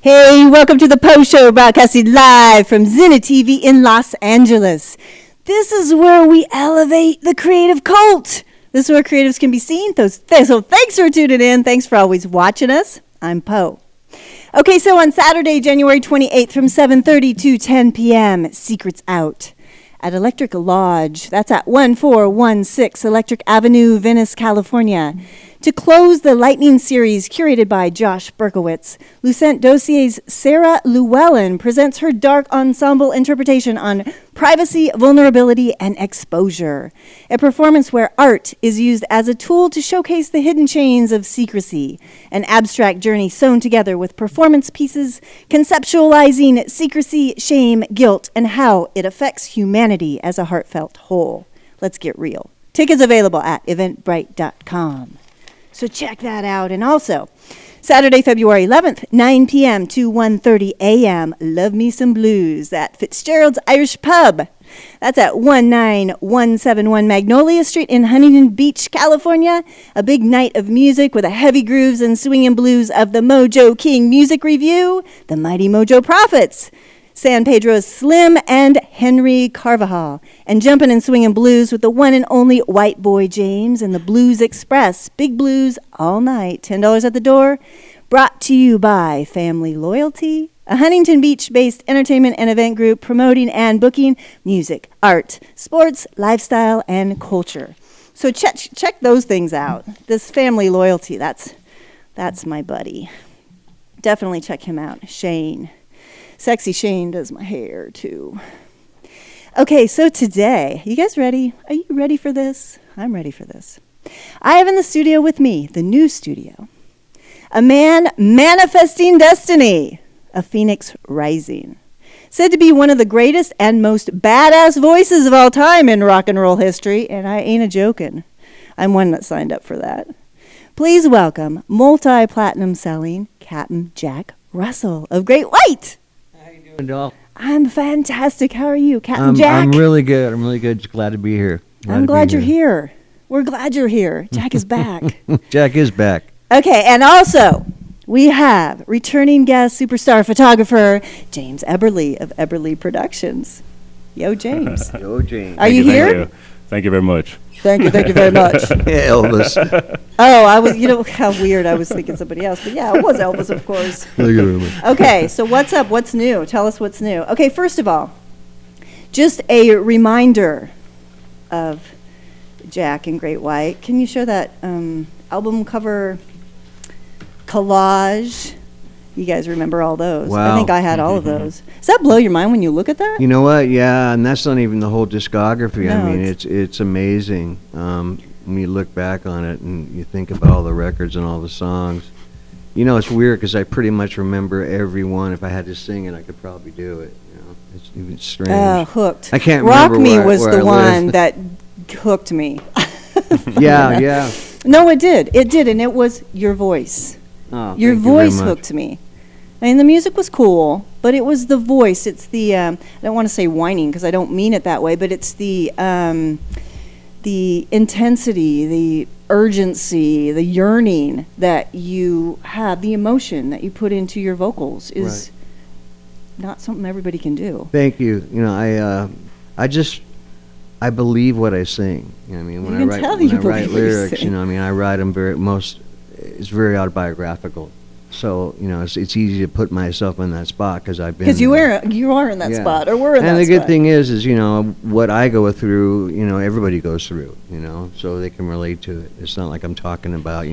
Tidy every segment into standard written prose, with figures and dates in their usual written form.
Hey, welcome to the PO SHO, broadcasting live from Zenith TV in Los Angeles. This is where we elevate the creative cult. This is where creatives can be seen. So thanks for tuning in. Thanks for always watching us. I'm Po. Okay, so on Saturday, January 28th from 7:30 to 10 p.m., Secrets Out at Electric Lodge. That's at 1416 Electric Avenue, Venice, California. To close the Lightning series curated by Josh Berkowitz, Lucent Dossier's Sarah Llewellyn presents her dark ensemble interpretation on privacy, vulnerability, and exposure. A performance where art is used as a tool to showcase the hidden chains of secrecy, an abstract journey sewn together with performance pieces conceptualizing secrecy, shame, guilt, and how it affects humanity as a heartfelt whole. Let's get real. Tickets available at eventbrite.com. So check that out. And also, Saturday, February 11th, 9 p.m. to 1:30 a.m., Love Me Some Blues at Fitzgerald's Irish Pub. That's at 19171 Magnolia Street in Huntington Beach, California. A big night of music with the heavy grooves and swinging blues of the Mojo King Music Review, the Mighty Mojo Prophets, San Pedro's Slim, and Henry Carvajal. And jumping and swinging blues with the one and only white boy Jaymz and the Blues Express. Big blues all night. $10 at the door. Brought to you by Family Loyalty, a Huntington Beach-based entertainment and event group promoting and booking music, art, sports, lifestyle, and culture. So check those things out. This Family Loyalty, that's my buddy. Definitely check him out. Shane. Sexy Shane does my hair, too. Okay, so today, you guys ready? Are you ready for this? I'm ready for this. I have in the studio with me, the new studio, a man manifesting destiny, a phoenix rising. Said to be one of the greatest and most badass voices of all time in rock and roll history, and I ain't a-joking. I'm one that signed up for that. Please welcome multi-platinum selling Captain Jack Russell of Great White. Doll. I'm fantastic. How are you, Captain Jack? I'm really good. Just glad to be here. I'm glad you're here. We're glad you're here. Jack is back. Jack is back. Okay, and also we have returning guest superstar photographer Jaymz Eberly of Eberly Productions. Yo, Jaymz. Yo, James. Are you here? Thank you very much. Thank you very much. Yeah, Elvis. Oh, I was, how weird. I was thinking somebody else. But yeah, it was Elvis, of course. Thank you very much. Okay, so what's up? What's new? Tell us what's new. Okay, first of all, just a reminder of Jack and Great White. Can you show that album cover collage? You guys remember all those. Wow. I think I had all of those. Does that blow your mind when you look at that? You know what? Yeah, and that's not even the whole discography. No, I mean, it's amazing when you look back on it and you think about all the records and all the songs. You know, it's weird because I pretty much remember every one. If I had to sing it, I could probably do it. You know, it's even strange. Hooked. I can't Rock remember Me where was I the one lived. that hooked me. Yeah. No, it did. It did, and it was your voice. Oh, Your thank you very voice much. hooked me. I mean, the music was cool, but it was the voice. It's the, I don't want to say whining because I don't mean it that way, but it's the intensity, the urgency, the yearning that you have, the emotion that you put into your vocals is not something everybody can do. Thank you. You know, I believe what I sing. You know what I mean? When I write lyrics, you know, I mean, I write them it's very autobiographical. So, it's easy to put myself in that spot because I've been. Because you are in that Yeah. spot, or we're in that spot. And the good thing is, what I go through, everybody goes through, so they can relate to it. It's not like I'm talking about,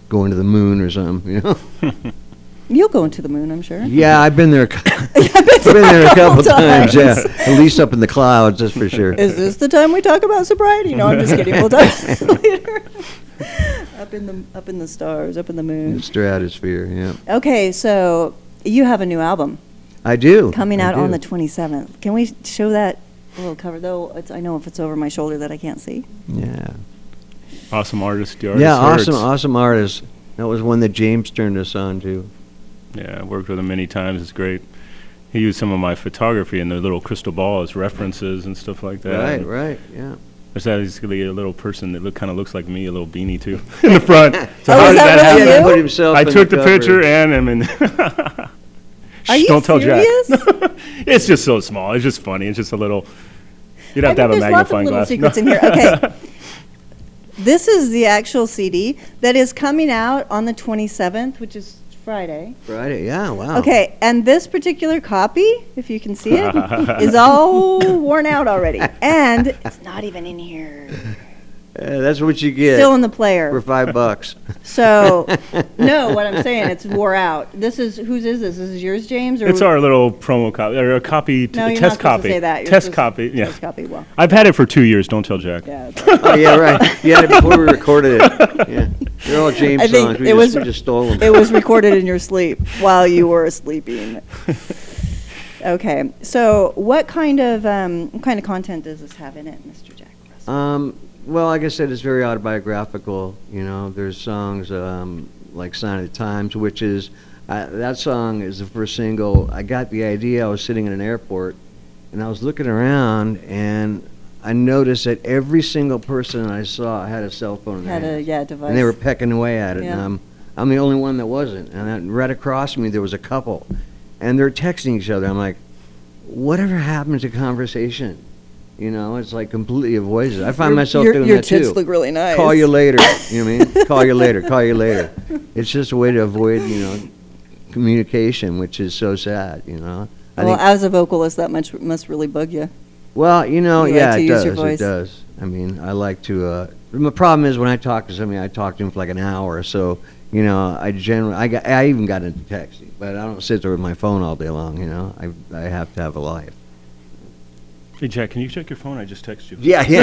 going to the moon or something, You'll go into the moon, I'm sure. Yeah, I've been there. I've been there a couple times. Yeah, at least up in the clouds, that's for sure. Is this the time we talk about sobriety? No, I'm just kidding. We'll talk later. Up in the stars, up in the moon. The stratosphere, yeah. Okay, so you have a new album I do. coming out I do. on the 27th. Can we show that little cover? Though I know if it's over my shoulder that I can't see. Yeah. Awesome artist, the Yeah, artist. awesome artist. That was one that Jaymz turned us on to. Yeah, I worked with him many times. It's great. He used some of my photography and the little crystal ball as references and stuff like that. Right, yeah. There's basically a little person that kind of looks like me, a little beanie too, in the front. So Oh, how is did that really happen? you? Put himself I in took the cover. picture and I'm in. Are you Don't tell serious? Jack. It's just so small. It's just funny. It's just a little. You'd have to have a there's lots of magnifying little glass. secrets in here. Okay. This is the actual CD that is coming out on the 27th, which is Friday. Friday, yeah, wow. Okay, and this particular copy, if you can see it, is all worn out already. And it's not even in here. That's what you get Still in the player. for $5. So, no, what I'm saying, it's wore out. Whose is this? This is yours, James? Or It's our little promo copy, or a copy, No, you're test not supposed copy. to say that. You're Test supposed copy, yeah. Test copy, well, I've had it for 2 years. Don't tell Jack. yeah. Oh, yeah, right. You had it before we recorded it. Yeah. They're all Jaymz I think songs. it We was- just stole them. It was recorded in your sleep while you were sleeping. Okay, so what kind of content does this have in it, Mr. Jack Russell? Well, like I said, it's very autobiographical. There's songs like Sign of the Times, which is, that song is the first single. I got the idea. I was sitting in an airport, and I was looking around, and I noticed that every single person I saw had a cell phone in their Had a hand. device. And they were pecking away at it. Yeah. And I'm the only one that wasn't. And right across from me, there was a couple. And they're texting each other. I'm like, whatever happened to conversation? It's like completely avoids it. I find myself doing your that too. tits look really nice. Call you later. You know what I mean? Call you later. It's just a way to avoid, communication, which is so sad, I think, as a vocalist, that much must really bug you. well, you like yeah, to it use does. your voice. It does. I mean, I like to, the problem is when I talk to somebody, I talk to them for like an hour. So, I even got into texting, but I don't sit there with my phone all day long, I have to have a life. Hey, Jack, can you check your phone? I just texted you. Yeah. Yeah.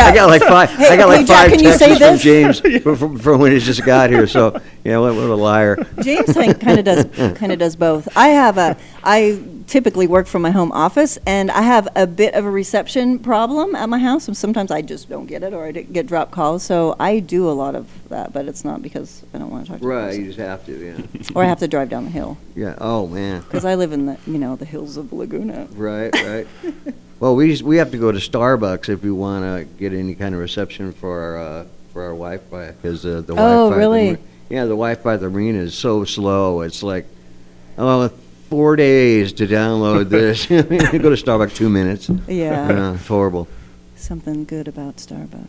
I got like five. Hey, I got like hey, Jack, five can you say texts from this? Jaymz from when he just got here. So what a liar. James kind of does both. I typically work from my home office, and I have a bit of a reception problem at my house, and sometimes I just don't get it, or I get drop calls. So I do a lot of that, but it's not because I don't want to talk to the Right, person. you just have to. Yeah. Or I have to drive down the hill Yeah. Oh man. because I live in the hills of Laguna. Right. Well, we have to go to Starbucks if we want to get any kind of reception for our Wi-Fi because the Wi-Fi. Oh, really? Yeah, the Wi-Fi at the arena is so slow. It's like, 4 days to download this. You go to Starbucks 2 minutes. Yeah, It's horrible. something good about Starbucks.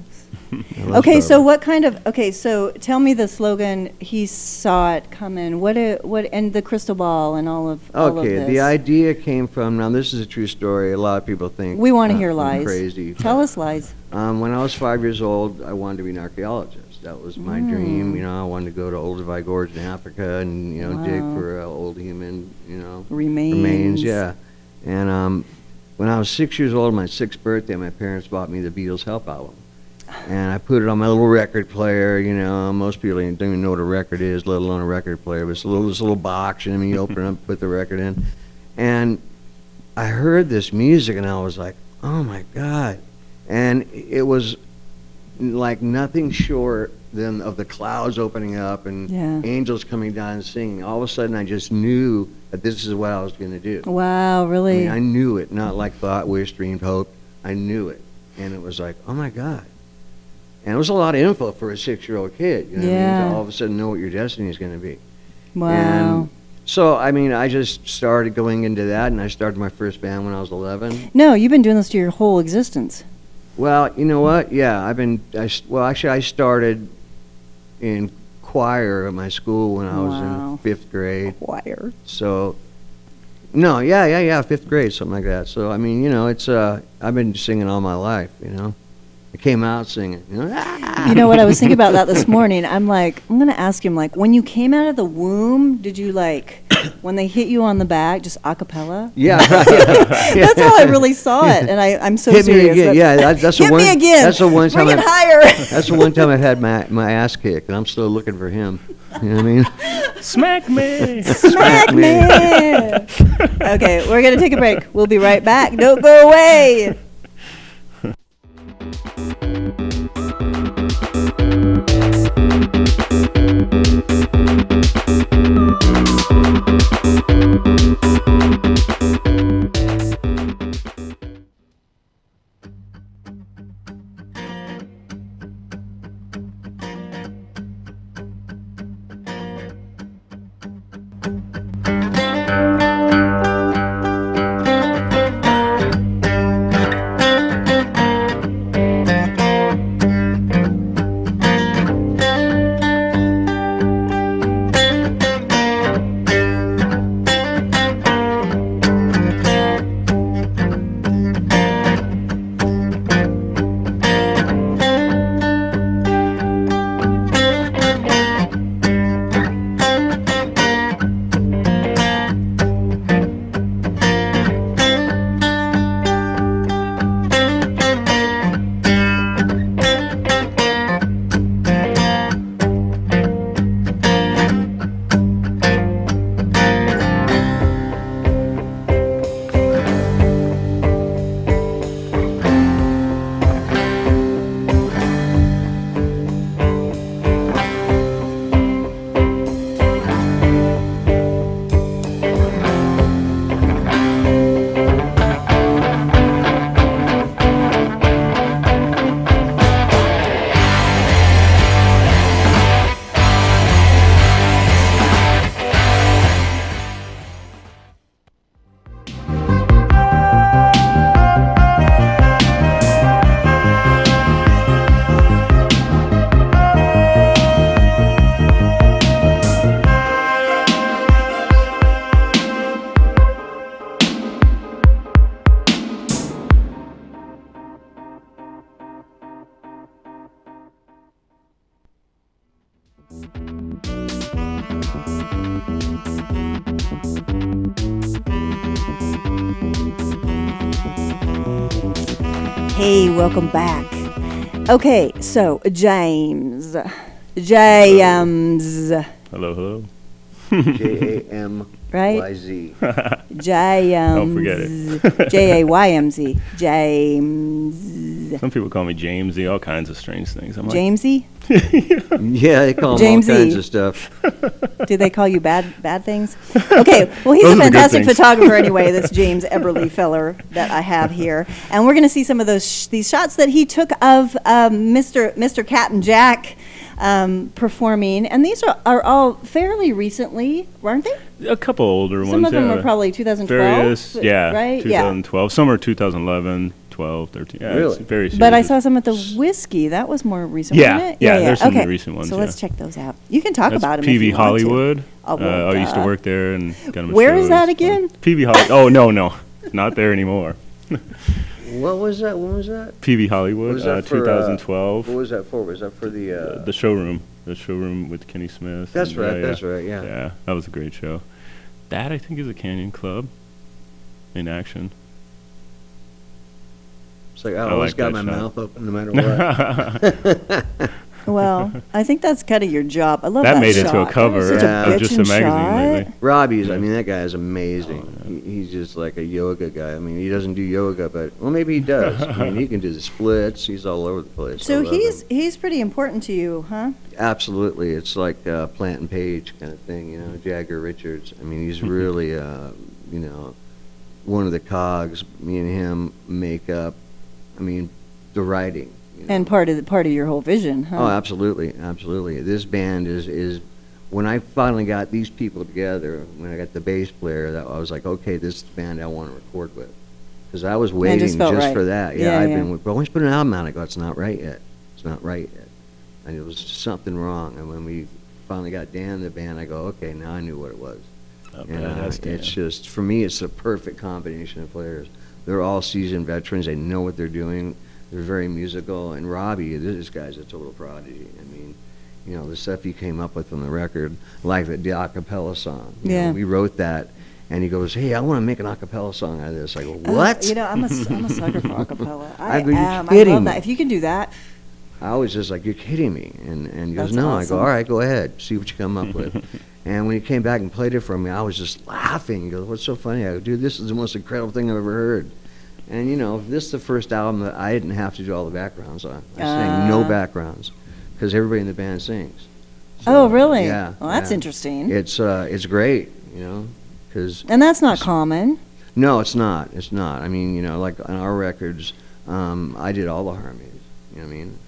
I love Okay, so Starbucks. so tell me the slogan. He saw it coming. What and the crystal ball and all of Okay, this. the idea came from, now this is a true story. A lot of people think We want to hear I'm lies. crazy. Tell us lies. When I was 5 years old, I wanted to be an archaeologist. That was my dream. I wanted to go to Olduvai Gorge in Africa and, dig Wow. for old human, Remains. yeah. And when I was 6 years old, my 6th birthday, my parents bought me the Beatles' Help album. And I put it on my little record player, most people don't even know what a record is, let alone a record player. But it's this little box, you open it up, put the record in. And I heard this music, and I was like, oh, my God. And it was like nothing short than of the clouds opening up and Yeah. angels coming down and singing. All of a sudden, I just knew that this is what I was going to do. Wow, I really? mean, I knew it, not like thought, wish, dreamed, hoped. I knew it. And it was like, oh, my God. And it was a lot of info for a 6-year-old kid, what I mean, Yeah. to all of a sudden know what your destiny is going to be. Wow. And so, I just started going into that, and I started my first band when I was 11. No, you've been doing this to your whole existence. Well, you know what? Yeah, I started in choir at my school when I was Wow. in 5th grade. Choir. So, no, yeah, 5th grade, something like that. So, I mean, it's, I've been singing all my life, I came out singing, You know what, I was thinking about that this morning. I'm like, I'm going to ask him, like, when you came out of the womb, did you, like, when they hit you on the back, just a cappella? Yeah, right, yeah. That's how I really saw it, and I'm so Hit me serious. again, that's the Hit one. me again. That's the one time. Bring it higher. That's the one time I've had my ass kicked, and I'm still looking for him. You know what I mean? Smack me. Smack me. Okay, we're going to take a break. We'll be right back. Don't go away. Hey, welcome back. Okay, so Jaymz. Hello. Jaymz. Right? Jaymz. Don't forget it. Jaymz. Jaymz. Some people call me Jamesy, all kinds of strange things. I'm like, Jamesy? Yeah, they call him all Jamesy. kinds of stuff. Do they call you bad things? Okay, well, he's Those a are the good fantastic things. photographer anyway, this Jaymz Eberly feller that I have here. And we're going to see some of these shots that he took of Mr. Captain Jack performing. And these are all fairly recently, weren't they? a couple older ones. Some of them yeah. were probably 2012. Various, yeah. Right? 2012. Some are 2011, 12, 13. Yeah, Really? it's very But I serious. saw some at the Whiskey. That was more recent, Yeah, wasn't it? yeah, there's some okay. recent ones, So yeah. let's check those out. You can talk That's about them if PV you want to. Hollywood. Oh, well, I used to duh. work there and got them. Where is that again? PV Hollywood. Oh, no. Not there anymore. What was that? When was that? PV Hollywood, Was that for, 2012. What was that for? Was that for the? The showroom. The showroom with Kenny Smith. That's and, right. That's right. Yeah. Yeah, that was a great show. That, I think, is a Canyon Club in action. It's like I I always like got that my shot. mouth open no matter what. Well, I think that's kind of your job. I love that That made it shot. to a cover That was such Yeah. a of just a bitchin' magazine shot. lately. Robbie's. I mean, that guy is amazing. He's just like a yoga guy. I mean, he doesn't do yoga, but well, maybe he does. I mean, he can do the splits. He's all over the place. I So love him. he's pretty important to you, huh? Absolutely. It's like Plant and Page kind of thing, you know, Jagger Richards. I mean, he's really, one of the cogs. Me and him make up, the writing. You know. And part of your whole vision, huh? Oh, absolutely, absolutely. This band is when I finally got these people together, when I got the bass player, that I was like, okay, this is the band I want to record with. Because I was waiting just felt right. for that. Yeah, I've yeah. been with, but once you put an album out, I go, it's not right yet. It's not right yet. And it was something wrong. And when we finally got Dan in the band, I go, okay, now I knew what it was. Badass Dan. It's just, for me, it's a perfect combination of players. They're all seasoned veterans. They know what they're doing. They're very musical. And Robbie, this guy's a total prodigy. I mean, you know, the stuff he came up with on the record, like the acapella song. You know, we wrote that, and he goes, hey, I want to make an acapella song out of this. I go, what? You know, I'm a sucker for acapella. Are you I kidding love me? that. If you can do that, I was just like, you're kidding me. And he goes, That's no. I awesome. go, all right, go ahead. See what you come up with. And when he came back and played it for me, I was just laughing. He goes, what's so funny? I go, dude, this is the most incredible thing I've ever heard. And, you know, this is the first album that I didn't have to do all the backgrounds on. I sang no backgrounds because everybody in the band sings. So, oh, really? Yeah. Well, that's yeah. interesting. It's great, you know, because... And that's not common. No, it's not. It's not. I mean, you know, like on our records, I did all the harmonies. You know what I mean?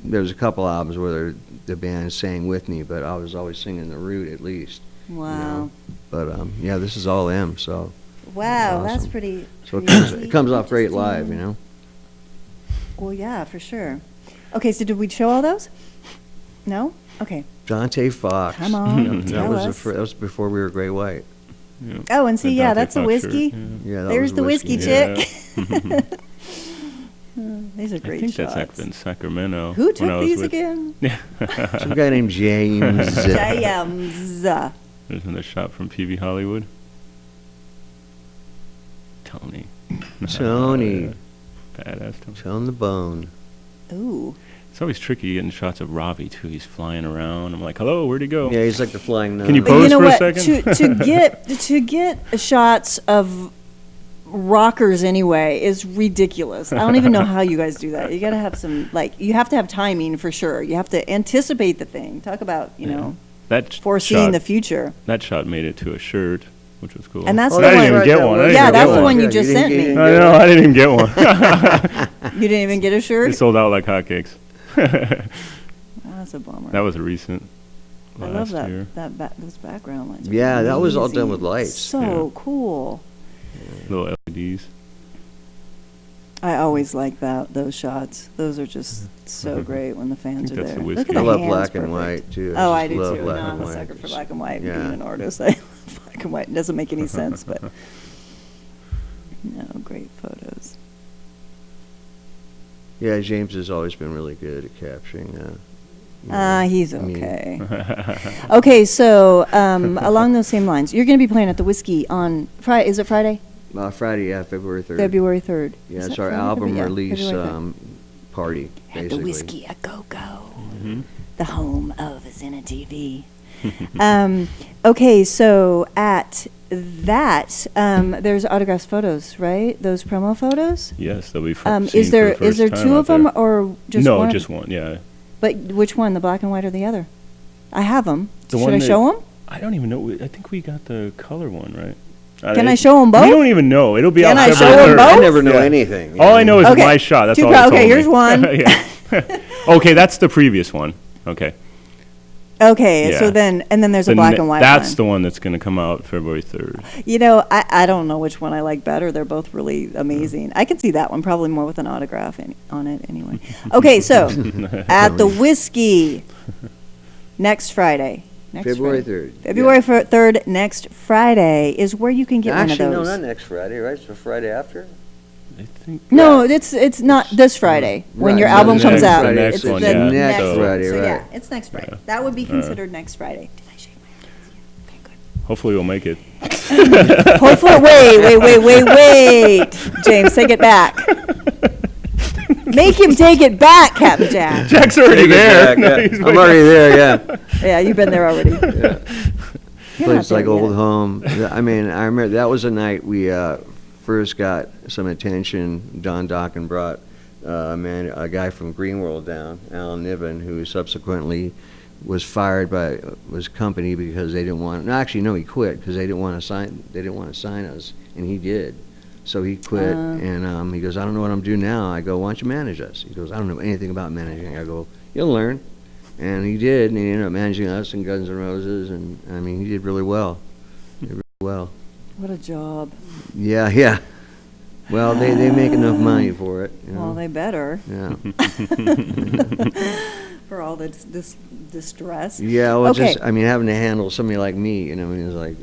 There's a couple albums where the band sang with me, but I was always singing the root at least. Wow. You know? But yeah, this is all them. So. Wow, that's awesome. pretty. So pretty it comes off great live, you interesting. know. Well, yeah, for sure. Okay, so did we show all those? No? Okay. Dante Fox. Come on, You know, that tell was us. that was before we were Gray White. Yeah. Oh, and see, The yeah, Dante that's a Fox whiskey. shirt, Yeah, that There's was the whiskey Yeah. chick. These are I great think shots. that's up in Sacramento. Who when I took was these with- again? Yeah. Some guy named Jaymz. Jaymz. There's another shot from PV Hollywood. Tony. Tony. Yeah. Badass Tony. Tone the bone. Ooh. It's always tricky getting shots of Robbie too. He's flying around. I'm like, hello, where'd he go? Yeah, he's like the flying nun. Can you But pose you know for a what? second? To get shots of rockers anyway is ridiculous. I don't even know how you guys do that. You got to have some, like, you have to have timing for sure. You have to anticipate the thing. Talk about, you know, That foreseeing shot, the future. That shot made it to a shirt, which was cool. And that's Oh, the I didn't one. even get one. I didn't Yeah, even that's get the one you Yeah, just didn't sent get me. it. I know, I didn't even get one. You didn't even get a They shirt? sold out like hotcakes. Oh, that's a bummer. That was a recent. I love last year. those background lights. are Yeah, that was all done amazing. with lights. So Yeah. cool. Little LEDs. I always like those shots. Those are just so great when the fans are that's there. the Look whiskey. at I the love hands, black and perfect. white too. Oh, I just do love too. black No, and I'm a white. sucker for black and white. Yeah. Being an artist, I love black and white. It doesn't make any sense, but no, great photos. Yeah, Jaymz has always been really good at capturing. He's I mean, okay. Okay, so along those same lines, you're going to be playing at the Whiskey on Friday. Is it Friday? Friday, yeah, February 3rd. February 3rd. Yeah, Is it's that our Friday? album Yeah, release February 3rd. party, At basically. the Whiskey a Go-Go, Mm-hmm. the home of Zena TV. Okay, so at that, there's autographs photos, right? Those promo photos? Yes, they'll be Is there two of them or just no, one? just one, yeah. But which one, the black and white or the other? I have them. The Should one I that- show them? I don't even know. I think we got the color one, right? Can I show 'em both? We don't even know. It'll be Can out I February show 'em 3rd. both? I never know Yeah. anything. All I know is Okay. my shot. That's Two all he told okay, me. here's one. Yeah. Okay, that's the previous one. Okay. Okay, so Yeah. then there's a black and white That's one. the one that's going to come out February 3rd. You know, I don't know which one I like better. They're both really amazing. I can see that one probably more with an autograph on it anyway. Okay, so at the Whiskey next Friday. February Friday. 3rd. February 3rd, next Friday, is where you can get Actually, one no, of not those. next Friday, right? So Friday after? I think. No, it's not this Friday when Right, your so album the comes next out. Friday, Next It's one, the yeah. next So- Friday, So right. yeah, it's next Friday. That would be considered next Friday. Did I shake my hands? Yeah. Okay, good. Hopefully we'll make it. Hopefully, wait, James, take it back. Make him take it back, Captain Jack. Jack's already Take it there. back, No, yeah. he's I'm waiting. already there, yeah. Yeah, you've been there already. Yeah. You're not Place like there old yet. home. I mean, I remember that was the night we first got some attention. Don Dokken brought a guy from Greenworld down, Alan Niven, who subsequently was fired by his company because they didn't want. No, actually, no, he quit because they didn't want to sign. They didn't want to sign us, and he did. So he quit, and he goes, "I don't know what I'm doing now." I go, "Why don't you manage us?" He goes, "I don't know anything about managing." I go, "You'll learn." And he did, and he ended up managing us and Guns N' Roses, and I mean, he did really well. He did really well. What a job. Yeah, yeah. Well, they make enough money for it. You know? Well, they better. Yeah. For all this distress. Yeah, well, Okay. just, I mean, having to handle somebody like me, you know, I mean, it's like,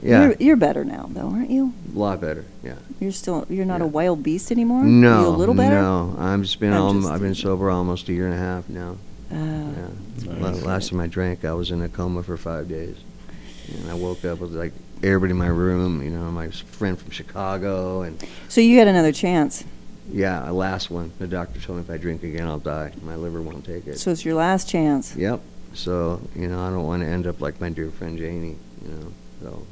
yeah, You're better now, though, aren't you? a lot better, yeah. You're not a Yeah. wild beast anymore? No, Are you a little better? no, I've been teasing. sober almost a year and a half now. Oh. Yeah. Nice. Last time I drank, I was in a coma for 5 days. And I woke up with like everybody in my room, you know, my friend from Chicago, and So you had another chance. yeah, a last one. The doctor told me if I drink again, I'll die. My liver won't take it. So it's your last chance. Yep. So, you know, I don't want to end up like my dear friend Janie, you know. So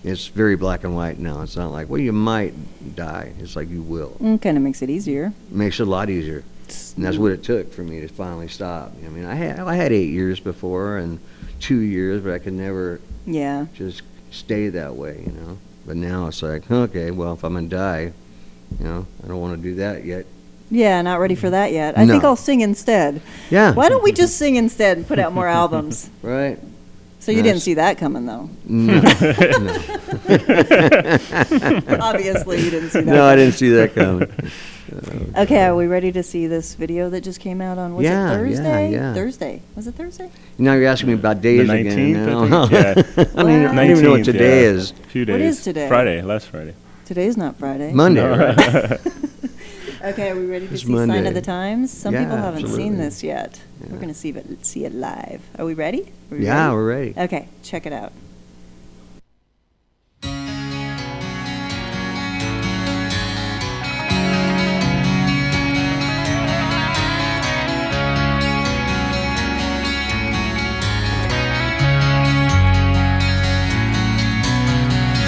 it's very black and white now. It's not like, well, you might die. It's like you will. Kind of makes it easier. Makes it a lot easier. And that's what it took for me to finally stop. I mean, I had 8 years before and 2 years, but I could never Yeah. just stay that way, you know. But now it's like, okay, well, if I'm going to die, you know, I don't want to do that yet. Yeah, not ready for that yet. I think No. I'll sing instead. Yeah. Why don't we just sing instead and put out more albums? Right. So you Nice. didn't see that coming, though. No. Obviously, you didn't see that. No, I didn't see that coming. Okay, are we ready to see this video that just came out on, was Yeah, it Thursday? yeah. Thursday. Was it Thursday? Now you're asking me about days The again. 19th, Now. I think, I mean, I don't even know what 19th, today yeah. is. Few days. What is today? Friday, last Friday. Today's not Friday. Monday, No. right? Okay, are we ready to It's see Sign Monday. of the Times? Some Yeah, people haven't seen absolutely. this yet. Yeah. We're going to see it live. Are we ready? Are we Yeah, ready? we're ready. Okay, check it out.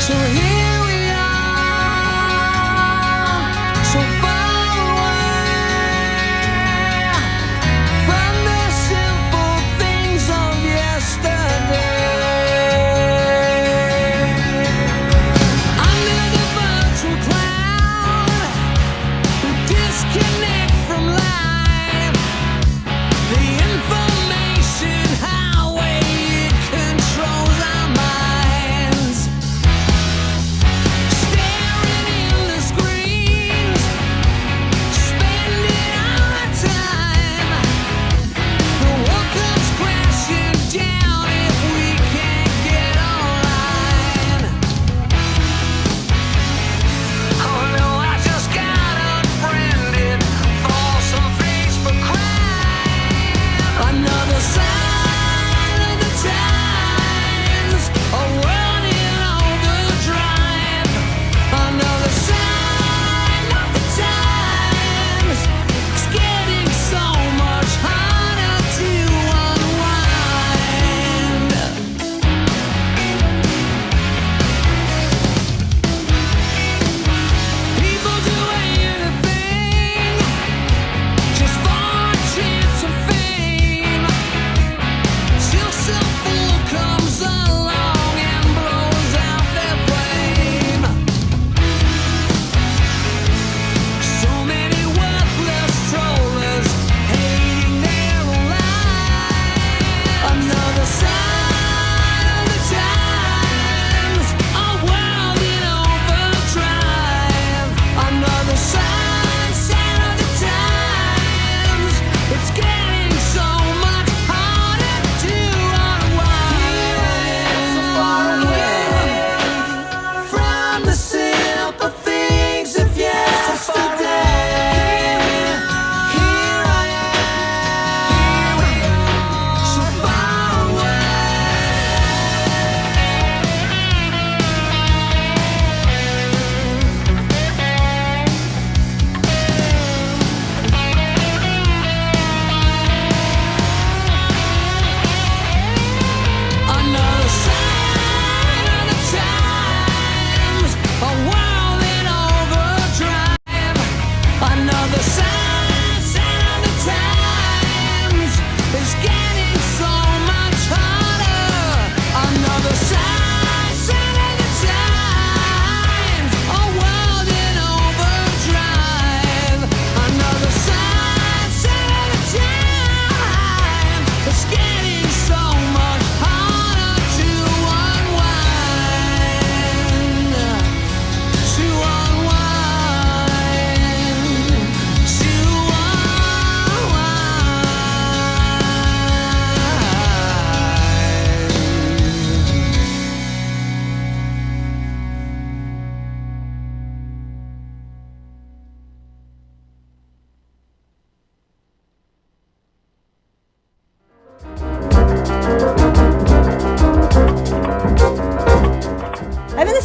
So here we are, so far away from the simple things of yesterday.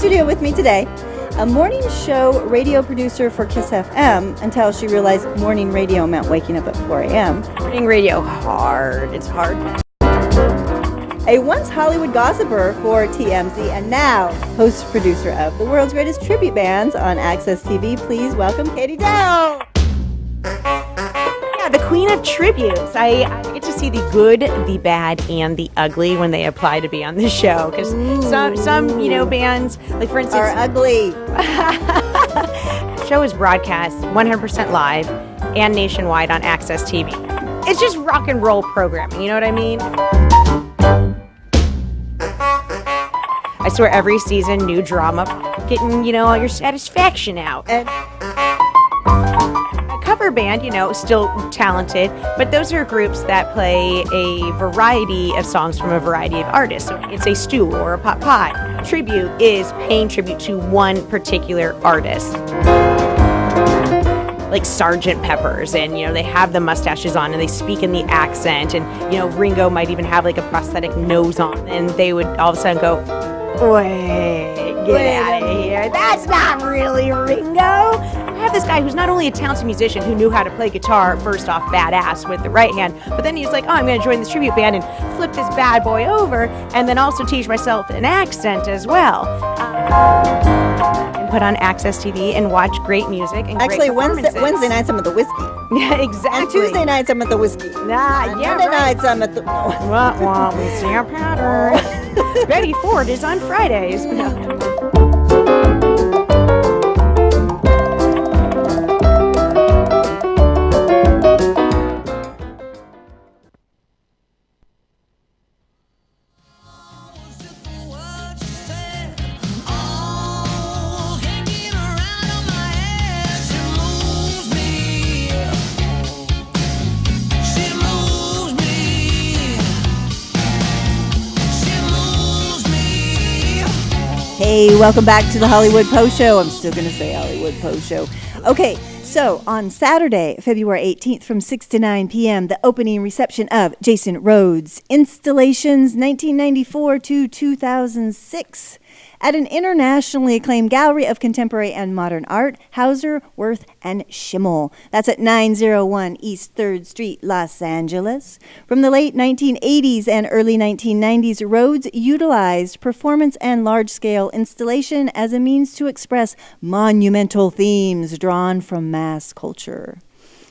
studio with me today, a morning show radio producer for KISS FM until she realized morning radio meant waking up at 4 a.m. Morning radio, hard. It's hard. A once Hollywood gossiper for TMZ and now host-producer of the world's greatest tribute bands on Access TV. Please welcome Katie Dow. Yeah, the queen of tributes. I get to see the good, the bad, and the ugly when they apply to be on this show. Because some bands, like for instance, Are ugly. the show is broadcast 100% live and nationwide on Access TV. It's just rock and roll programming, you know what I mean? I swear every season, new drama, getting, all your satisfaction out. And A cover band, still talented, but those are groups that play a variety of songs from a variety of artists. So it's a stew or a pot pie. Tribute is paying tribute to one particular artist. Like Sgt. Pepper's, and they have the mustaches on and they speak in the accent, and Ringo might even have like a prosthetic nose on, and they would all of a sudden go, "Wait, get out of here. That's not really Ringo." I have this guy who's not only a talented musician who knew how to play guitar, first off, badass with the right hand, but then he's like, "Oh, I'm going to join this tribute band and flip this bad boy over, and then also teach myself an accent as well." And put on Access TV and watch great music and actually, great performances. Wednesday nights I'm at the whiskey. Yeah, exactly. And Tuesday nights I'm at the whiskey. Nah, And yeah, Monday right. nights I'm at the... Wah, we see our pattern. Betty Ford is on Fridays. Hey, welcome back to the Hollywood Post Show. I'm still going to say Hollywood Post Show. Okay, so on Saturday, February 18th from 6 to 9 p.m., the opening reception of Jason Rhodes' Installations 1994 to 2006 at an internationally acclaimed gallery of contemporary and modern art, Hauser, Wirth, and Schimmel. That's at 901 East 3rd Street, Los Angeles. From the late 1980s and early 1990s, Rhodes utilized performance and large-scale installation as a means to express monumental themes drawn from mass culture.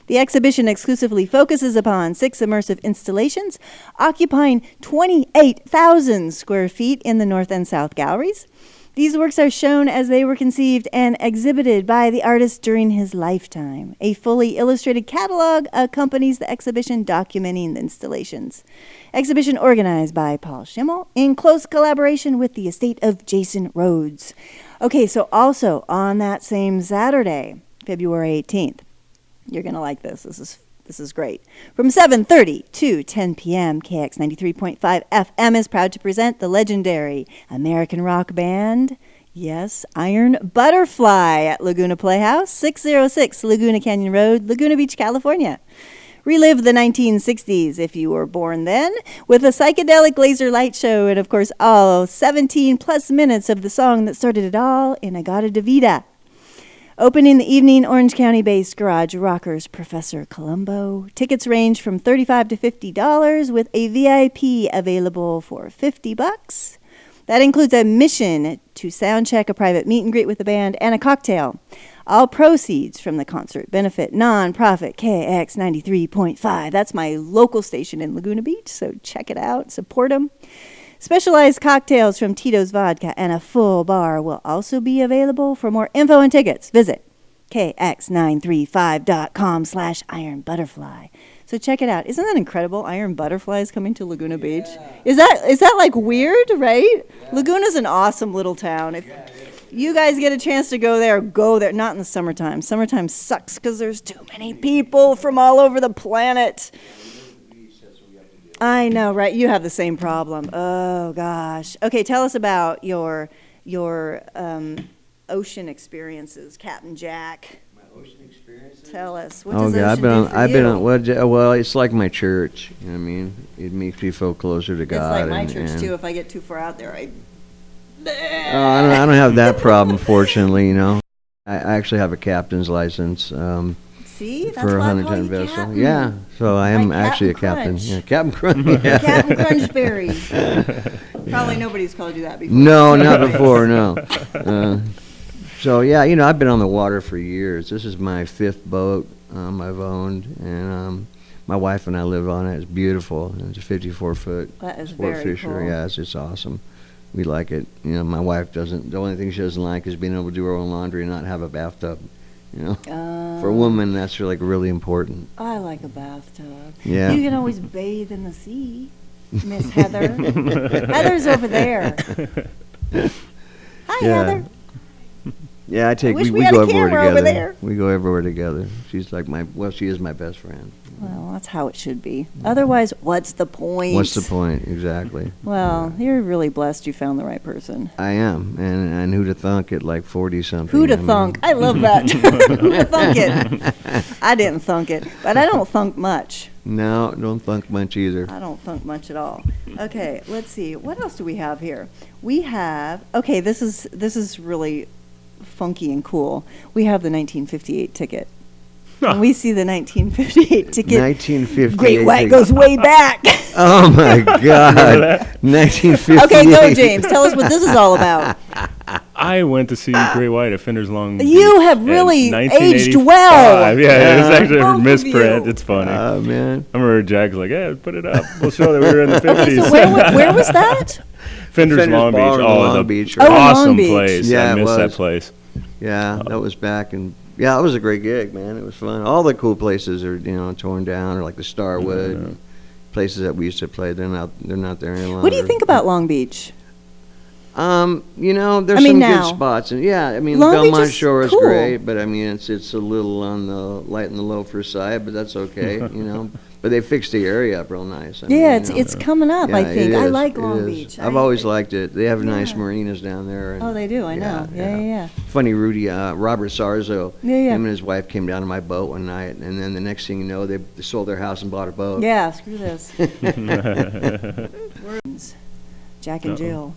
The exhibition exclusively focuses upon 6 immersive installations occupying 28,000 square feet in the North and South galleries. These works are shown as they were conceived and exhibited by the artist during his lifetime. A fully illustrated catalog accompanies the exhibition documenting the installations. Exhibition organized by Paul Schimmel in close collaboration with the estate of Jason Rhodes. Okay, so also on that same Saturday, February 18th, you're going to like this. This is great. From 7:30 to 10 p.m., KX 93.5 FM is proud to present the legendary American rock band, yes, Iron Butterfly at Laguna Playhouse, 606 Laguna Canyon Road, Laguna Beach, California. Relive the 1960s if you were born then with a psychedelic laser light show and, of course, all 17 plus minutes of the song that started it all, Inagata de Vida. Opening the evening, Orange County-based Garage Rockers, Professor Columbo. Tickets range from $35 to $50 with a VIP available for $50. That includes admission to sound check, a private meet and greet with the band, and a cocktail. All proceeds from the concert benefit nonprofit KX 93.5. That's my local station in Laguna Beach, so check it out, support them. Specialized cocktails from Tito's Vodka and a full bar will also be available. For more info and tickets, visit kx935.com/Iron Butterfly. So check it out. Isn't that incredible? Iron Butterfly is coming to Laguna Beach. Is that like weird, right? Yeah. Laguna's an awesome little town. If you guys get a chance to go there, go there. Not in the summertime. Summertime sucks because there's too many people from all over the planet. I know, right? You have the same problem. Oh, gosh. Okay, tell us about your ocean experiences, Captain Jack. My ocean experiences? Tell us. What Oh, does God, ocean I've do been for you? on, well, it's like my church. You know what I mean? It makes me feel closer to It's God. like my church, and too. If I get too far out there, I I don't have that problem, fortunately. I actually have a captain's license. See, that's For a why I call 100-ton you vessel. Captain. Yeah, so I am Like actually a Captain captain. Crunch. Yeah, Captain Crunch. Yeah. Captain Crunchberry. Probably nobody's called you that before. No, not before, no. So, yeah, I've been on the water for years. This is my 5th boat I've owned, and my wife and I live on it. It's beautiful. It's a 54-foot That is sport very fisher. cool. Yeah, it's awesome. We like it. My wife doesn't. The only thing she doesn't like is being able to do her own laundry and not have a bathtub. For a woman, that's really important. I like a bathtub. Yeah. You can always bathe in the sea, Miss Heather. Heather's over there. Hi, Yeah. Heather. Yeah, wish we we had go a everywhere camera over together. there. We go everywhere together. She's like she is my best friend. Well, that's how it should be. Otherwise, what's the point? What's the point? Exactly. Well, you're really blessed you found the right person. I am, and who'da thunk at like 40-something. Who'da thunk? I love that. Who'da thunk it? I didn't thunk it, but I don't thunk much. No, don't thunk much either. I don't thunk much at all. Okay, let's see. What else do we have here? We have, okay, this is really funky and cool. We have the 1958 ticket. When we see the 1958 ticket, 1958. Great White goes way back. Oh my God. 1958. Okay, go, James. Tell us what this is all about. I went to see Great White at Finder's Long Beach. You have in really aged 1985. well. Yeah, it's actually Both a of misprint. you. It's funny. Oh man. I remember Jack's like, "Yeah, put it up. We'll show that we were in the 50s." Okay, so where was that? Finder's Long Beach. Bar in Oh, Long the Beach. Oh, in Long awesome Beach. place. Yeah, I it miss that was. place. Yeah, that was back in. Yeah, it was a great gig, man. It was fun. All the cool places are torn down, or like the Starwood, places that we used to play. They're not there any longer. What do you think about Long Beach? There's I mean, some now. good spots, and Long Beach Belmont is Shore is cool. great, but it's a little on the light and the low for side, but that's okay, But they fixed the area up real nice. It's coming up, I Yeah, think. it I is, like it Long is. Beach. I've always liked it. They have nice Yeah. marinas down there. And Oh, they do, I know. Yeah. Funny, Rudy, Robert Sarzo, Yeah. him and his wife came down to my boat one night, and then the next thing you know, they sold their house and bought a boat. Yeah, screw this. Jack and Uh-oh. Jill.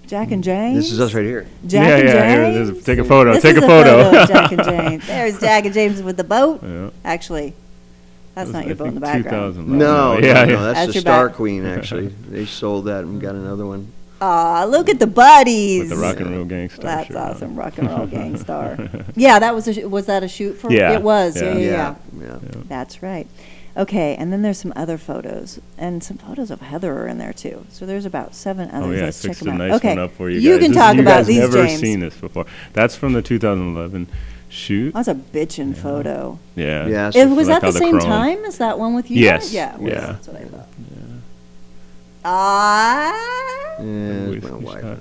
Jack and James? This is us right here. Jack yeah, and yeah. Here, James? take a photo. This Take is a photo. of Jack and James. There's Jack and James with the boat. Yeah. Actually, that's not I your boat in the think background. 2000. No, Yeah, no, yeah. that's That's the your Star back. Queen, actually. They sold that and got another one. Aw, look at the buddies. With the rock and roll gangster. That's shirt on. awesome, rock and roll gang star. Yeah, that was was that a shoot for? Yeah, It was. Yeah, yeah. yeah. That's right. Okay, and then there's some other photos, and some photos of Heather are in there too. So there's about 7 others. Oh yeah, I Let's check fixed them a out. nice Okay, one up for you guys. you can This- talk you about guys these, never James. seen this before. That's from the 2011 shoot. That's a bitchin' photo. Yeah. Yeah, It, was like that how the the same chrome- time as that one with you? Yes, guys? Yeah. it was. yeah. That's what I thought. Ah. Yeah, We- it's my we wife shot.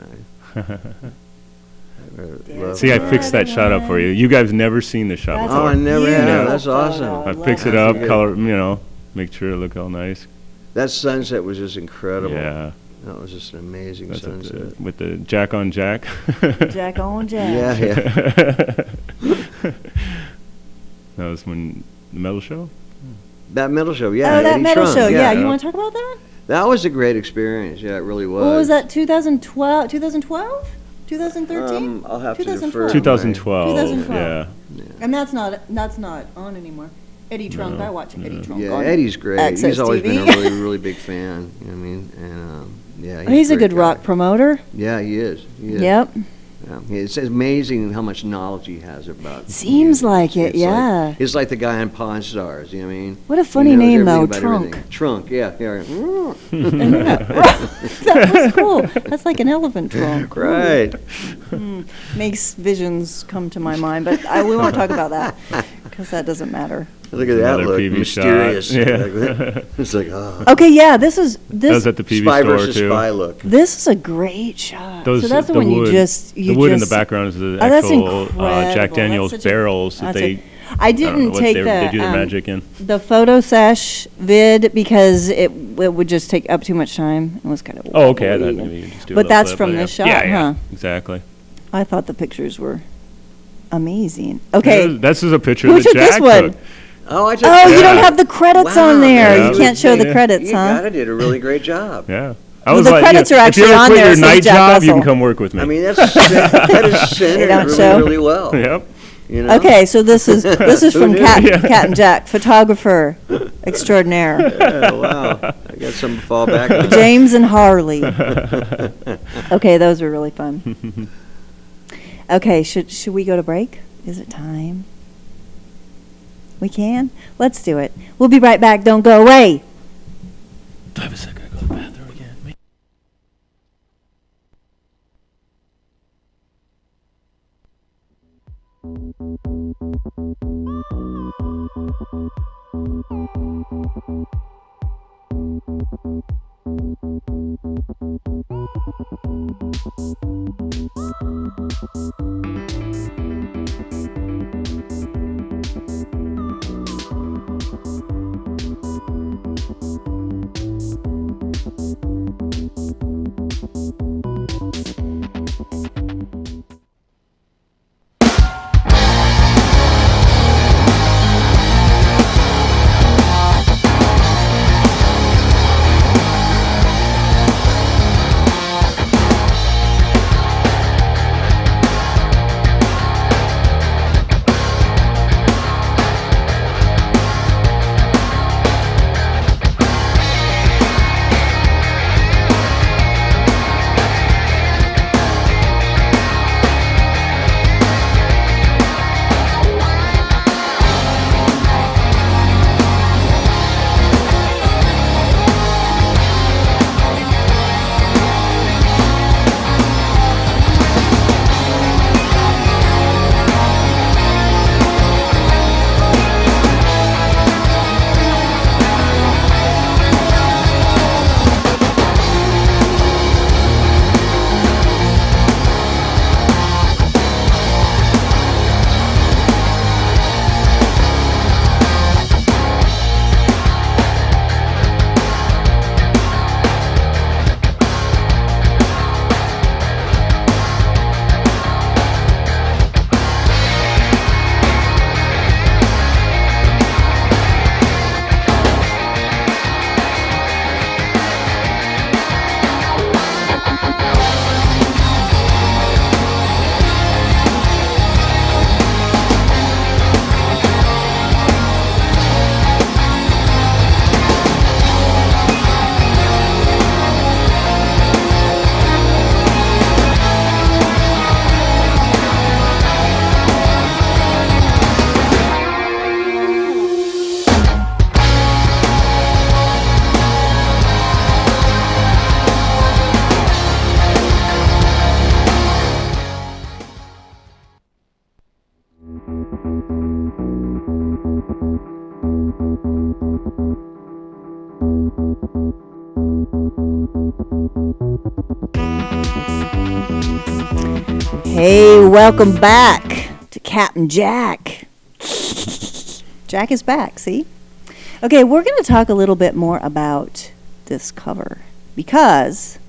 and I. See, I fixed that shot up for you. You guys never seen this shot That's before. Oh, I never have. beautiful That's awesome. photo. I love fixed it it. up, That's color, make sure it looked all nice. That sunset was just incredible. Yeah. That was just an amazing That's sunset. with the Jack on Jack. Jack on Jack. Yeah, yeah. That was when the metal show. That metal show, yeah. Oh, that Eddie metal Trunk, show. Yeah, you yeah. want to talk about that? That was a great experience. Yeah, it really was. What was that? 2012? 2012? 2013? I'll have to 2012. defer. 2012. 2012. Yeah. And that's not on anymore. Eddie Trunk. I watch Eddie Trunk. Yeah, on Eddie's great. Access He's always been a TV. really, really big fan. You know what I mean? And yeah, He's a great good guy. rock promoter. Yeah, he is. He is. Yep. Yeah. It's amazing how much knowledge he has about. Seems music. like it, It's yeah. It's like the guy on Pawn Stars. You know what I mean? What a funny He knows name, everything though, about Trunk. everything. Trunk. Yeah. Yeah. That was cool. That's like an elephant trunk. Right. Makes visions come to my mind, but we won't talk about that because that doesn't matter. Look at that Another look. PV Mysterious. shot. Yeah. Like that. It's like, oh. Okay, yeah, this is That was this. at the PV Spy store versus too. spy look. This is a great shot. So that's the one wood, you just the wood in the just- background is the Oh, that's actual incredible. Jack Daniel's That's such a- barrels that that's they. I I don't know didn't what take they do the magic in. the photo sesh vid because it would just take up too much time. It was kind of. Oh, okay. I thought wobbly. maybe you could just do a But little that's clip, from but this yeah. shot, Yeah, yeah, huh? exactly. I thought the pictures were amazing. Okay. This is a picture Who that took Jack this one? took. Oh, I took Oh, you don't Yeah. have the credits Wow, on there. man. You can't show the Yeah. credits, You huh? did a really great job. Yeah. I was the like, credits are if you actually ever on quit there, your says night Jack job, you Russell. can come work with me. I mean, that is centered don't really, show? really well. Yep. You know? Okay, so this is Who from knew? Captain Jack, photographer extraordinaire, Yeah, wow. I got something to fall back on. Jaymz and Harley. Okay, those were really fun. Okay, should we go to break? Is it time? We can? Let's do it. We'll be right back. Don't go away. Do I have a second to go to the bathroom again? Hey, welcome back to Captain Jack. Jack is back, see? Okay, we're going to talk a little bit more about this cover because,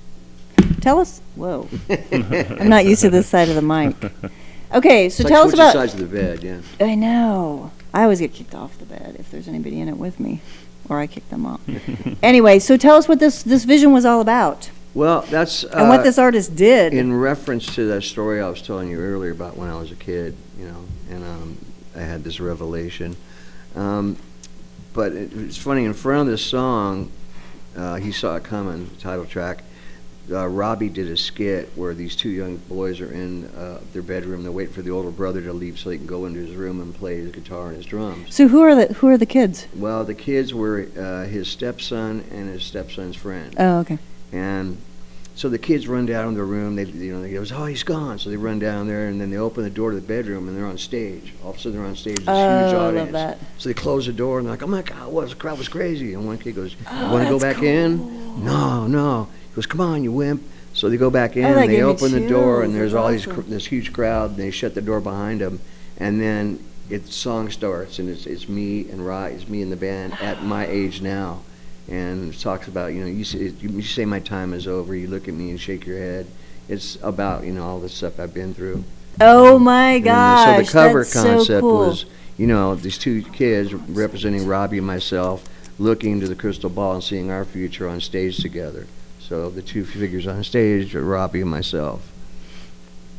tell us, whoa, I'm not used to this side of the mic. Okay, so It's like tell us switching about, sides of the bed, yeah. I know, I always get kicked off the bed if there's anybody in it with me, or I kick them off. Anyway, so tell us what this vision was all about Well, that's and what this artist did. in reference to that story I was telling you earlier about when I was a kid, you know, and I had this revelation. But it's funny, in front of this song, He Saw It Comin', title track, Robbie did a skit where these two young boys are in their bedroom. They're waiting for the older brother to leave so they can go into his room and play his guitar and his drums. So who are the kids? Well, the kids were his stepson and his stepson's friend. Oh, okay. And so the kids run down to the room. They goes, oh, he's gone. So they run down there, and then they open the door to the bedroom, and they're on stage. All of a sudden, they're on stage. This huge I audience. love that. So they close the door, and they're like, oh my God, the crowd was crazy. And one kid goes, you Oh, want to go that's back in? No. He goes, come on, you wimp. So they go back in, Oh, that and they gave me open the door, and chills. there's That's all awesome. this huge crowd, and they shut the door behind them, and then the song starts, and it's me and it's me and the band at my age now. And it talks about, you say my time is over, you look at me and shake your head. It's about, all the stuff I've been through. Oh my And gosh, so the cover that's concept so cool. was, these two kids representing Robbie and myself looking into the crystal ball and seeing our future on stage together. So the two figures on stage are Robbie and myself.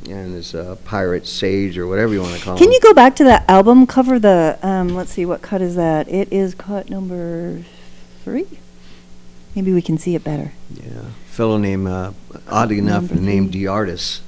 And this pirate sage or whatever you want to call him. Can you go back to that album cover? The let's see, what cut is that? It is cut number 3. Maybe we can see it better. Yeah, fellow named oddly enough named the artist.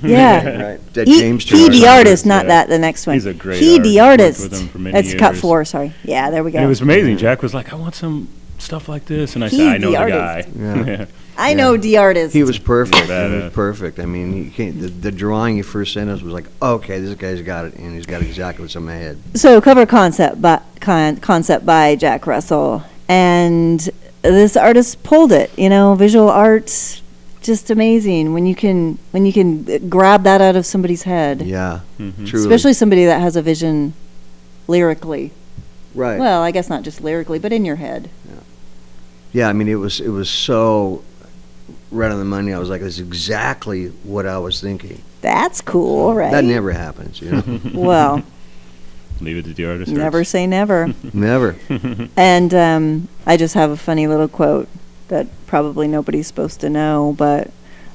Yeah, Right. That he Jaymz the Turner. artist, not Yeah. that the next one. He's a great He the artist. artist. Worked with him for many That's cut years. 4. Sorry. Yeah, there we go. And it was amazing. Jack was like, I want some stuff like this. And I He's said, I know the the artist. guy. Yeah. I know the artist. He was perfect. Yeah, He yeah. was perfect. I mean, he can't, the drawing he first sent us was like, okay, this guy's got it, and he's got exactly what's in my head. So cover concept by Jack Russell, and this artist pulled it. Visual arts, just amazing when you can grab that out of somebody's head, Yeah, Mhm. truly. especially somebody that has a vision lyrically. right. Well, I guess not just lyrically, but in your head. Yeah, I mean, it was so right on the money. I was like, that's exactly what I was thinking. That's cool, right? That never happens, you know. Well, Leave it to the artist. never say never. Never. And I just have a funny little quote that probably nobody's supposed to know, but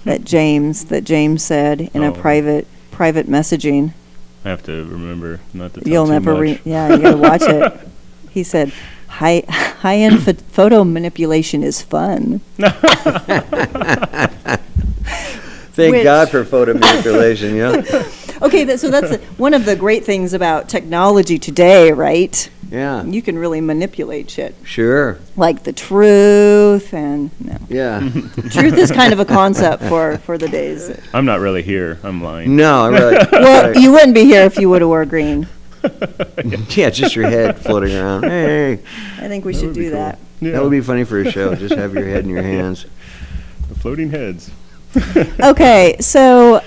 that Jaymz said in a Oh. private messaging. I have to remember not to tell You'll too never much. yeah, you gotta watch it. He said, high-end photo manipulation is fun. Thank Which- God for photo manipulation, yeah. Okay, so that's one of the great things about technology today, right? Yeah, You can really manipulate shit, sure. like the truth, and no. Yeah. Truth is kind of a concept for the days. I'm not really here. I'm lying. No, I really. Well, you wouldn't be here if you would have wore green. Yeah, just your head floating around. Hey, I think we That should would be do cool. that. Yeah. that would be funny for a show. Just have your head in your hands. The floating heads. Okay, so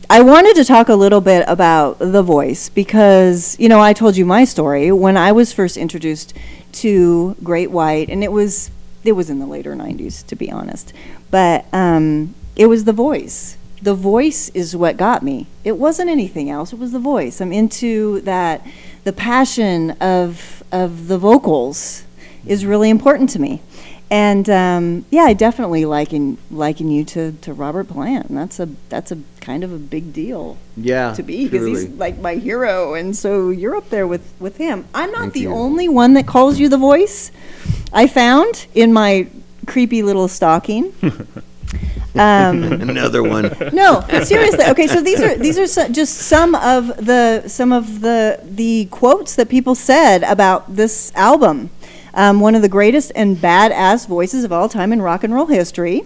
I wanted to talk a little bit about The Voice because, I told you my story when I was first introduced to Great White, and it was in the later 90s, to be honest. But it was The Voice. The Voice is what got me. It wasn't anything else. It was The Voice. I'm into that. The passion of the vocals is really important to me. And I definitely liken you to Robert Plant. That's a kind of a big deal Yeah, to be because he's truly. like my hero, and so you're up there with him. I'm not Thank the you. only one that calls you The Voice. I found in my creepy little stocking. Another one. No, seriously. Okay, so these are just some of the quotes that people said about this album. One of the greatest and badass voices of all time in rock and roll history.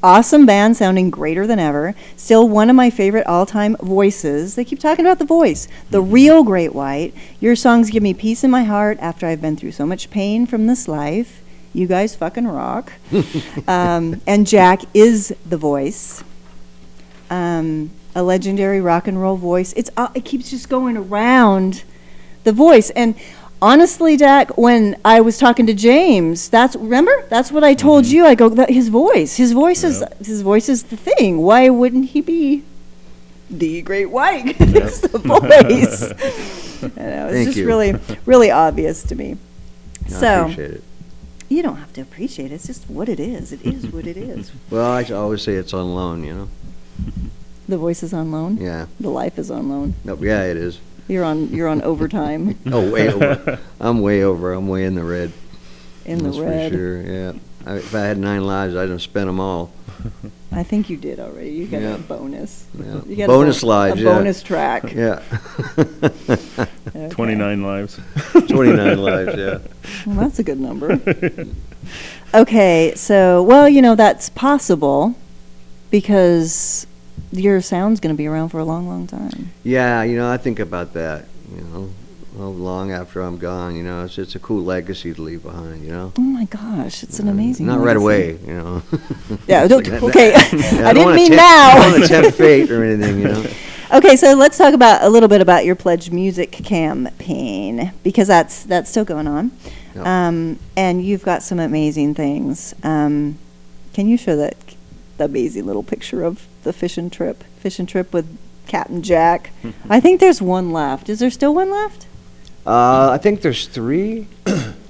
Awesome band sounding greater than ever. Still one of my favorite all-time voices. They keep talking about The Voice. The real Great White. Your songs give me peace in my heart after I've been through so much pain from this life. You guys fucking rock. And Jack is The Voice. A legendary rock and roll voice. It keeps just going around The Voice. And honestly, Jack, when I was talking to Jaymz, that's what I told you. I go, his voice is the thing. Why wouldn't he be the Great White? It's the voice. It's Thank just you. really, really obvious to me. I So appreciate it. you don't have to appreciate it. It's just what it is. It is what it is. Well, I always say it's on loan, you know. The voice is on loan. Yeah. The life is on loan. No, yeah, it is. You're on overtime Oh, way over. I'm way over. I'm way in the red. in That's the red. for sure. Yeah. If I had 9 lives, I'd have spent them all. I think you did already. You got Yeah. a bonus. Yeah. You got Bonus a lives, yeah. bonus track. Yeah. Okay. 29 lives. 29 lives. Yeah. Well, that's a good number. Okay, so that's possible because your sound's going to be around for a long, long time. Yeah, I think about that, how long after I'm gone, it's a cool legacy to leave behind, Oh my gosh, it's an amazing. Not right legacy. away, Yeah. Like that. Okay. Yeah, I didn't wanna mean tempt- I don't now. want to tempt fate or anything, Okay, so let's talk about a little bit about your Pledge Music campaign because that's still going on, Yep. and you've got some amazing things. Can you show the amazing little picture of the fishing trip with Captain Jack? I think there's one left. Is there still one left? I think there's 3.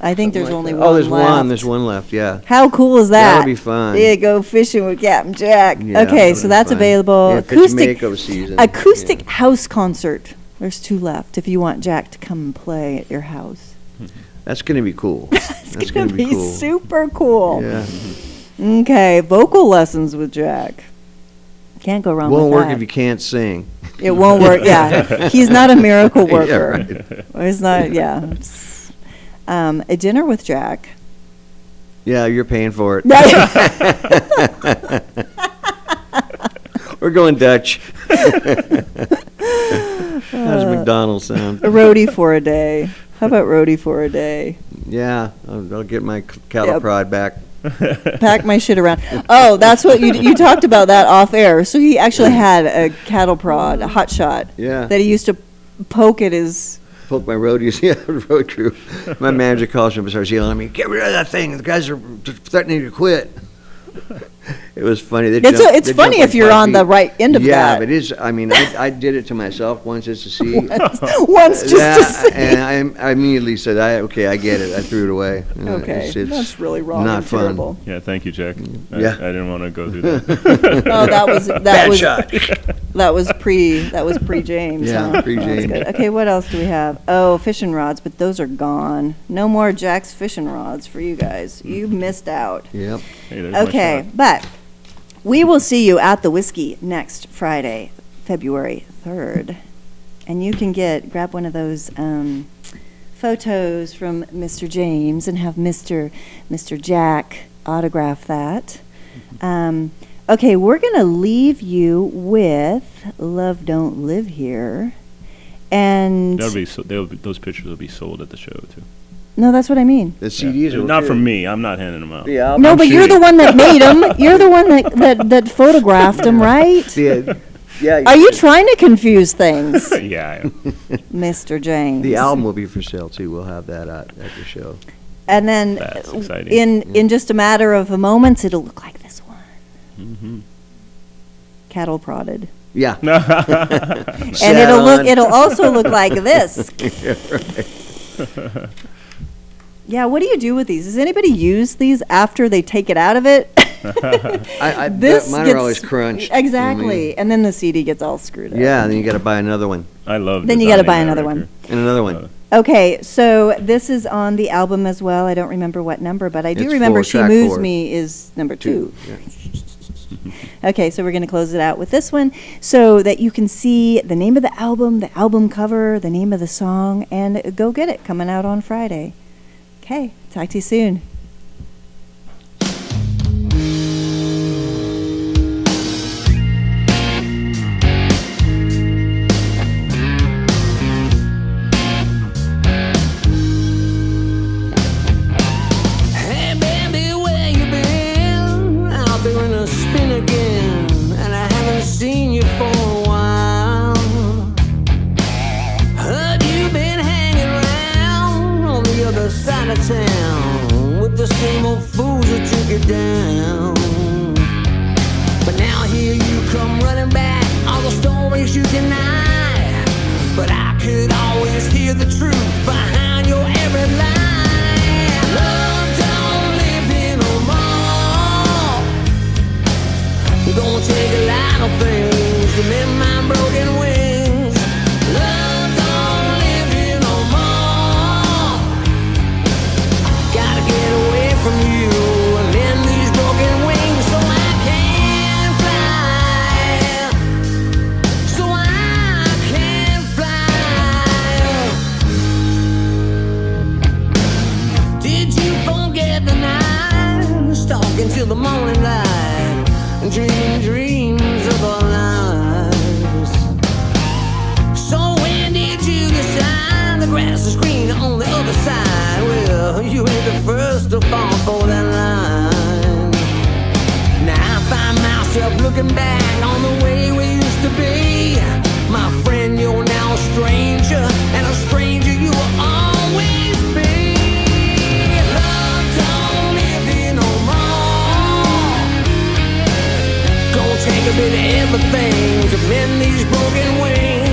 I think there's only one Oh, there's left. one. There's one left. Yeah. How cool is that? That'll be fun. Yeah, go fishing with Captain Jack. Yeah, Okay, that'll so be that's fun. available. Yeah, Jamaica season. Acoustic Yeah. house concert. There's 2 left if you want Jack to come and play at your house. That's going to be cool. It's going to be super cool. Yeah. Okay, vocal lessons with Jack. Can't go wrong Won't with work that. if you can't sing. It won't work, yeah. He's not a miracle Yeah, worker. right. He's not, yeah. A dinner with Jack. Yeah, you're paying for it. Right. We're going Dutch. How's McDonald's sound? A roadie for a day. How about roadie for a day? Yeah, I'll get my cattle Yep. prod back. Pack my shit around. Oh, that's what you talked about that off air. So he actually had a cattle prod, a hot shot, Yeah. that he used to poke at his. Poke my roadies, yeah, road crew. My manager calls him and starts yelling at me, "Get rid of that thing! The guys are threatening to quit." It was funny. It's funny if you're on the right end of yeah, that. but it is. I mean, I did it to myself once just to see. Once just to Yeah, see. and I immediately said, "Okay, I get it." I threw it away. Okay, that's really wrong not and fun. terrible. Yeah, thank you, Jack. Yeah. I didn't want to go through that. Oh, that Bad was shot. that was pre Jaymz. Yeah, huh? pre-Jaymz. That's good. Okay, what else do we have? Oh, fishing rods, but those are gone. No more Jack's fishing rods for you guys. You missed out. Yep. Hey, there's my Okay, shot. but we will see you at the Whiskey next Friday, February 3rd. And you can grab one of those photos from Mr. Jaymz and have Mr. Jack autograph that. Okay, we're going to leave you with Love Don't Live Here. And Those pictures will be sold at the show too. no, that's what I mean. The CDs are Not too. from me. I'm not handing them out. Yeah, No, I'm but you're the shooting. one that made them. You're the one that photographed them, right? Yeah. Are you trying to confuse things, Yeah. I am. Mr. James? The album will be for sale too. We'll have that at the show. And then That's exciting. in just a matter of moments, it'll look like this one. Mm-hmm. Cattle prodded. Yeah. And Sat on. it'll also look like this. Yeah, what do you do with these? Does anybody use these after they take it out of it? Mine are always crunched. Exactly. And then the CD gets all screwed up. Yeah, and then you got to buy another one I love. Then you gotta designing buy that another one. record. and another one. Okay, so this is on the album as well. I don't remember what number, but I do It's remember 4, She track Moves 4. Me is number 2. Yeah. Okay, so we're going to close it out with this one so that you can see the name of the album cover, the name of the song, and go get it coming out on Friday. Okay, talk to you soon. Hey baby, where you been? Out there in a spin again, and I haven't seen you for a while. Heard you been hanging around on the other side of town with the same old fools who took you down. But now here you come running back, all the stories you deny. But I could always hear the truth behind your every lie. Love don't live here no more. You're gonna take a lot of things to mend my broken wings. Love don't live here no more. Gotta get away from you and mend these broken wings so I can fly. So I can fly. Did you forget the night, stalking till the morning light, and dreaming dreams of our lives? So when did you decide the grass is green on the other side? Well, you ain't the first to fall for that line. Now I find myself looking back on the way we used to be. My friend, you're now a stranger, and a stranger you will always be. Love don't live here no more. Gonna take a bit of everything to mend these broken wings.